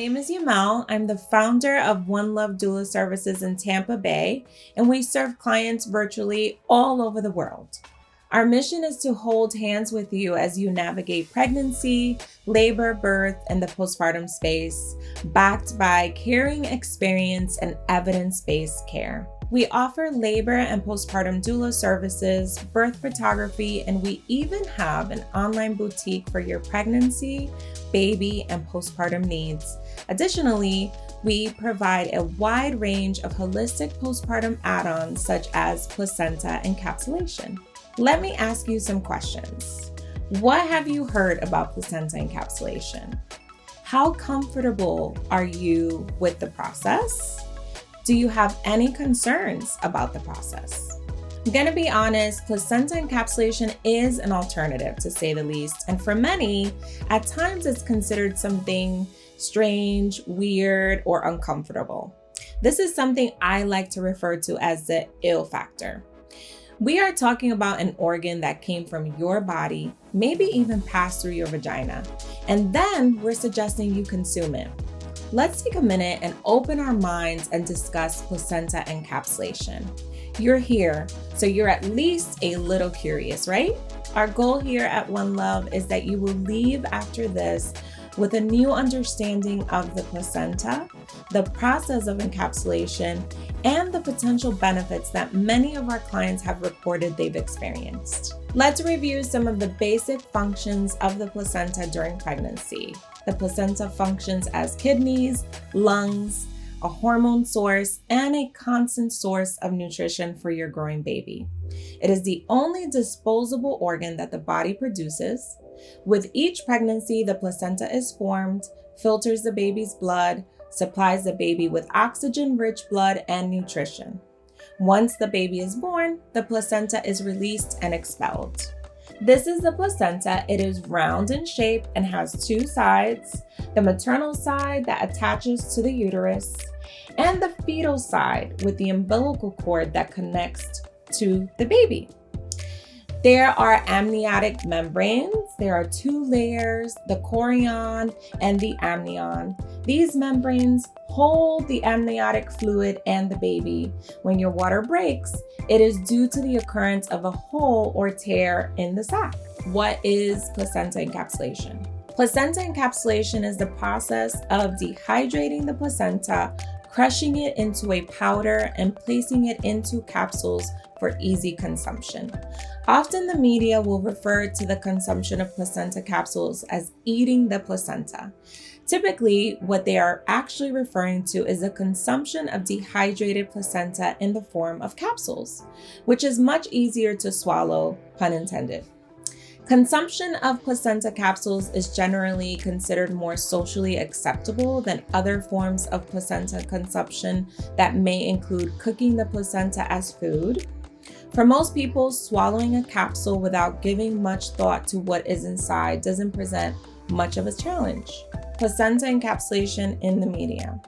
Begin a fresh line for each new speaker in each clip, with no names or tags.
name is Yamel. I'm the founder of One Love Doula Services in Tampa Bay, and we serve clients virtually all over the world. Our mission is to hold hands with you as you navigate pregnancy, labor, birth, and the postpartum space, backed by caring experience and evidence-based care. We offer labor and postpartum doula services, birth photography, and we even have an online boutique for your pregnancy, baby, and postpartum needs. Additionally, we provide a wide range of holistic postpartum add-ons such as placenta encapsulation. Let me ask you some questions. What have you heard about placenta encapsulation? How comfortable are you with the process? Do you have any concerns about the process? I'm gonna be honest, placenta encapsulation is an alternative to say the least. And for many, at times it's considered something strange, weird, or uncomfortable. This is something I like to refer to as the ill factor. We are talking about an organ that came from your body, maybe even passed through your vagina, and then we're suggesting you consume it. Let's take a minute and open our minds and discuss placenta encapsulation. You're here, so you're at least a little curious, right? Our goal here at One Love is that you will leave after this with a new understanding of the placenta, the process of encapsulation, and the potential benefits that many of our clients have reported they've experienced. Let's review some of the basic functions of the placenta during pregnancy. The placenta functions as kidneys, lungs, a hormone source, and a constant source of nutrition for your growing baby. It is the only disposable organ that the body produces. With each pregnancy, the placenta is formed, filters the baby's blood, supplies the baby with oxygen-rich blood and nutrition. Once the baby is born, the placenta is released and expelled. This is the placenta. It is round in shape and has two sides, the maternal side that attaches to the uterus, and the fetal side with the umbilical cord that connects to the baby. There are amniotic membranes. There are two layers, the chorion and the amnion. These membranes hold the amniotic fluid and the baby. When your water breaks, it is due to the occurrence of a hole or tear in the sac. What is placenta encapsulation? Placenta encapsulation is the process of dehydrating the placenta, crushing it into a powder, and placing it into capsules for easy consumption. Often the media will refer to the consumption of placenta capsules as eating the placenta. Typically, what they are actually referring to is the consumption of dehydrated placenta in the form of capsules, which is much easier to swallow, pun intended. Consumption of placenta capsules is generally considered more socially acceptable than other forms of placenta consumption that may include cooking the placenta as food. For most people, swallowing a capsule without giving much thought to what is inside doesn't present much of a challenge. Placenta encapsulation in the media.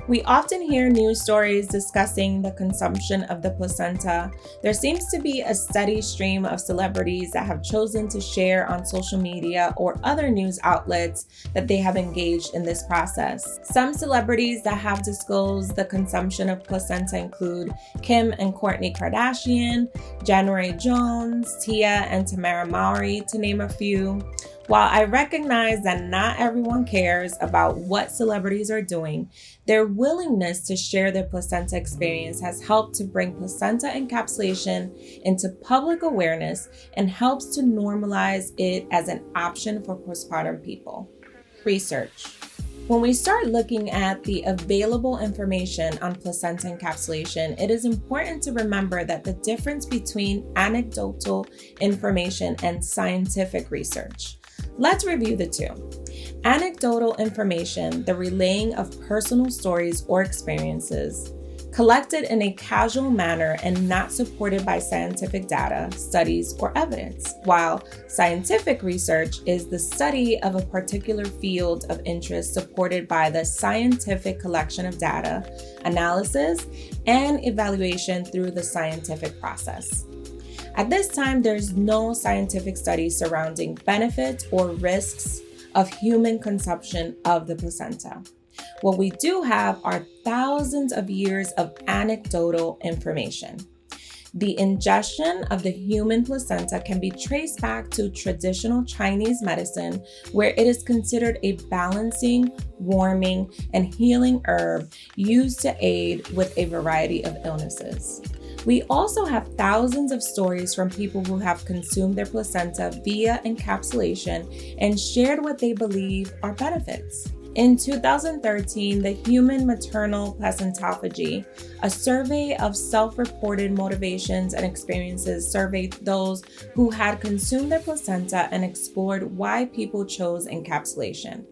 We often hear news stories discussing the consumption of the placenta. There seems to be a steady stream of celebrities that have chosen to share on social media or other news outlets that they have engaged in this process. Some celebrities that have disclosed the consumption of placenta include Kim and Kourtney Kardashian, January Jones, Tia and Tamara Mowry, to name a few. While I recognize that not everyone cares about what celebrities are doing, their willingness to share their placenta experience has helped to bring placenta encapsulation into public awareness and helps to normalize it as an option for postpartum people. Research. When we start looking at the available information on placenta encapsulation, it is important to remember that the difference between anecdotal information and scientific research. Let's review the two. Anecdotal information, the relaying of personal stories or experiences, collected in a casual manner and not supported by scientific data, studies, or evidence, while scientific research is the study of a particular field of interest supported by the scientific collection of data, analysis, and evaluation through the scientific process. At this time, there's no scientific study surrounding benefits or risks of human consumption of the placenta. What we do have are thousands of years of anecdotal information. The ingestion of the human placenta can be traced back to traditional Chinese medicine, where it is considered a balancing, warming, and healing herb used to aid with a variety of illnesses. We also have thousands of stories from people who have consumed their placenta via encapsulation and shared what they believe are benefits. In 2013, the Human Maternal Placentophagy, a survey of self-reported motivations and experiences, surveyed those who had consumed their placenta and explored why people chose encapsulation.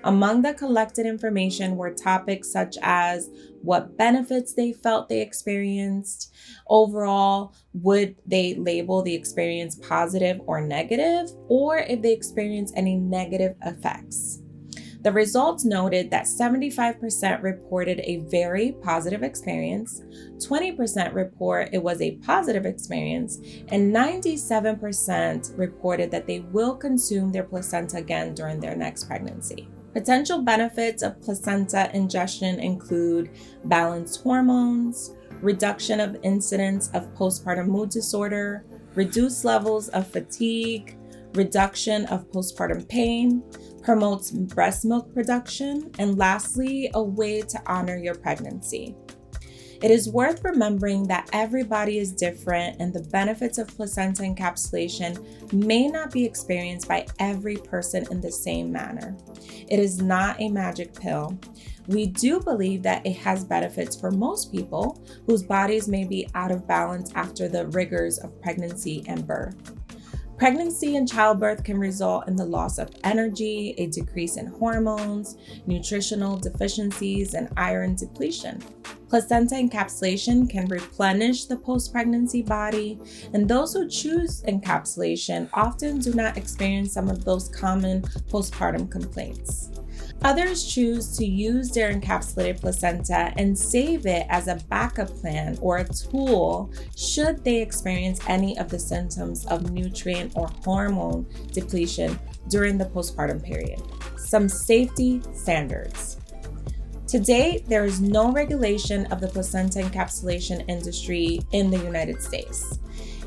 Among the collected information were topics such as what benefits they felt they experienced. Overall, would they label the experience positive or negative, or if they experienced any negative effects. The results noted that 75% reported a very positive experience, 20% report it was a positive experience, and 97% reported that they will consume their placenta again during their next pregnancy. Potential benefits of placenta ingestion include balanced hormones, reduction of incidence of postpartum mood disorder, reduced levels of fatigue, reduction of postpartum pain, promotes breast milk production, and lastly, a way to honor your pregnancy. It is worth remembering that everybody is different and the benefits of placenta encapsulation may not be experienced by every person in the same manner. It is not a magic pill. We do believe that it has benefits for most people whose bodies may be out of balance after the rigors of pregnancy and birth. Pregnancy and childbirth can result in the loss of energy, a decrease in hormones, nutritional deficiencies, and iron depletion. Placenta encapsulation can replenish the post-pregnancy body, and those who choose encapsulation often do not experience some of those common postpartum complaints. Others choose to use their encapsulated placenta and save it as a backup plan or a tool should they experience any of the symptoms of nutrient or hormone depletion during the postpartum period. Some safety standards. To date, there is no regulation of the placenta encapsulation industry in the United States.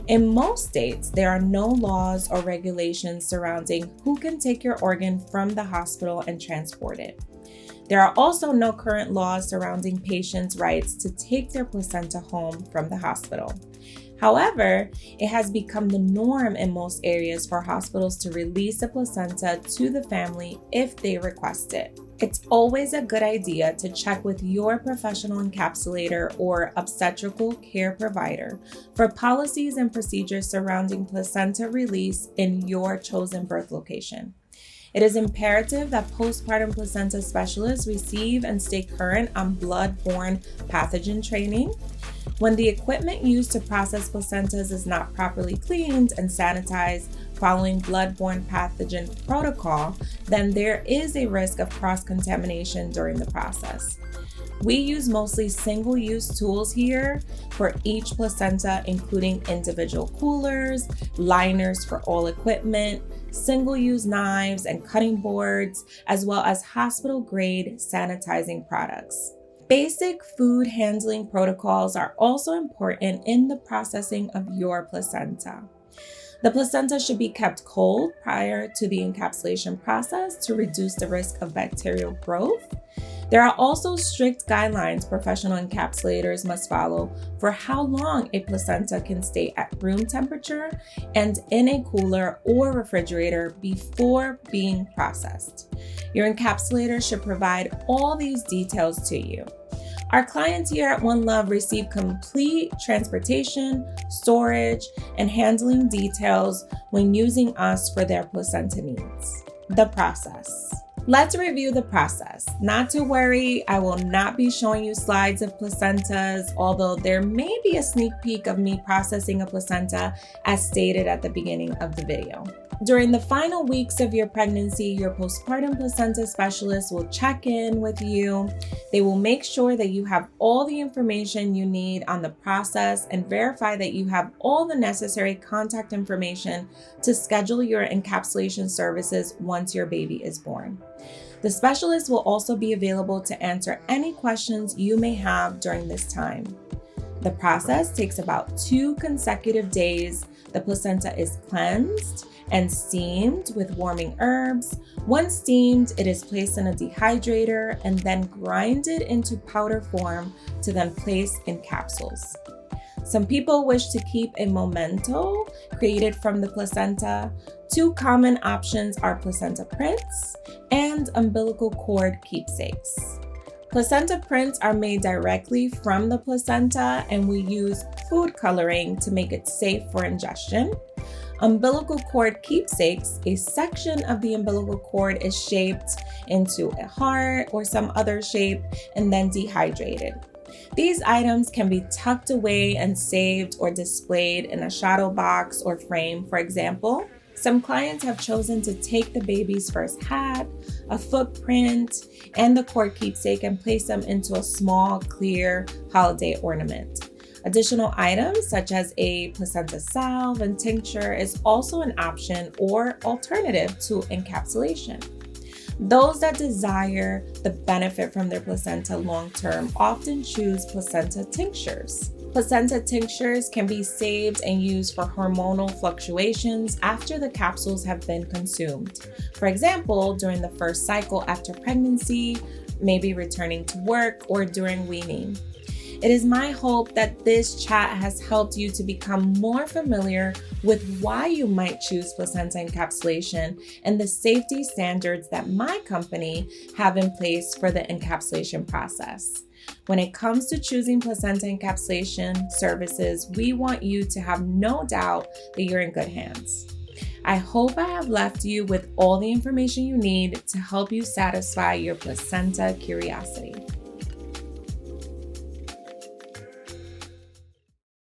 In most states, there are no laws or regulations surrounding who can take your organ from the hospital and transport it. There are also no current laws surrounding patients' rights to take their placenta home from the hospital. However, it has become the norm in most areas for hospitals to release the placenta to the family if they request it. It's always a good idea to check with your professional encapsulator or obstetrical care provider for policies and procedures surrounding placenta release in your chosen birth location. It is imperative that postpartum placenta specialists receive and stay current on blood-borne pathogen training. When the equipment used to process placentas is not properly cleaned and sanitized following blood-borne pathogen protocol, then there is a risk of cross-contamination during the process. We use mostly single-use tools here for each placenta, including individual coolers, liners for all equipment, single-use knives and cutting boards, as well as hospital-grade sanitizing products. Basic food handling protocols are also important in the processing of your placenta. The placenta should be kept cold prior to the encapsulation process to reduce the risk of bacterial growth. There are also strict guidelines professional encapsulators must follow for how long a placenta can stay at room temperature and in a cooler or refrigerator before being processed. Your encapsulator should provide all these details to you. Our clients here at One Love receive complete transportation, storage, and handling details when using us for their placenta needs. The process. Let's review the process. Not to worry, I will not be showing you slides of placentas, although there may be a sneak peek of me processing a placenta as stated at the beginning of the video. During the final weeks of your pregnancy, your postpartum placenta specialist will check in with you. They will make sure that you have all the information you need on the process and verify that you have all the necessary contact information to schedule your encapsulation services once your baby is born. The specialist will also be available to answer any questions you may have during this time. The process takes about 2 consecutive days. The placenta is cleansed and steamed with warming herbs. Once steamed, it is placed in a dehydrator and then grinded into powder form to then place in capsules. Some people wish to keep a memento created from the placenta. 2 common options are placenta prints and umbilical cord keepsakes. Placenta prints are made directly from the placenta, and we use food coloring to make it safe for ingestion. Umbilical cord keepsakes, a section of the umbilical cord is shaped into a heart or some other shape and then dehydrated. These items can be tucked away and saved or displayed in a shadow box or frame, for example. Some clients have chosen to take the baby's first hat, a footprint, and the cord keepsake and place them into a small, clear holiday ornament. Additional items such as a placenta salve and tincture is also an option or alternative to encapsulation. Those that desire the benefit from their placenta long-term often choose placenta tinctures. Placenta tinctures can be saved and used for hormonal fluctuations after the capsules have been consumed. For example, during the first cycle after pregnancy, maybe returning to work, or during weaning. It is my hope that this chat has helped you to become more familiar with why you might choose placenta encapsulation and the safety standards that my company have in place for the encapsulation process. When it comes to choosing placenta encapsulation services, we want you to have no doubt that you're in good hands. I hope I have left you with all the information you need to help you satisfy your placenta curiosity.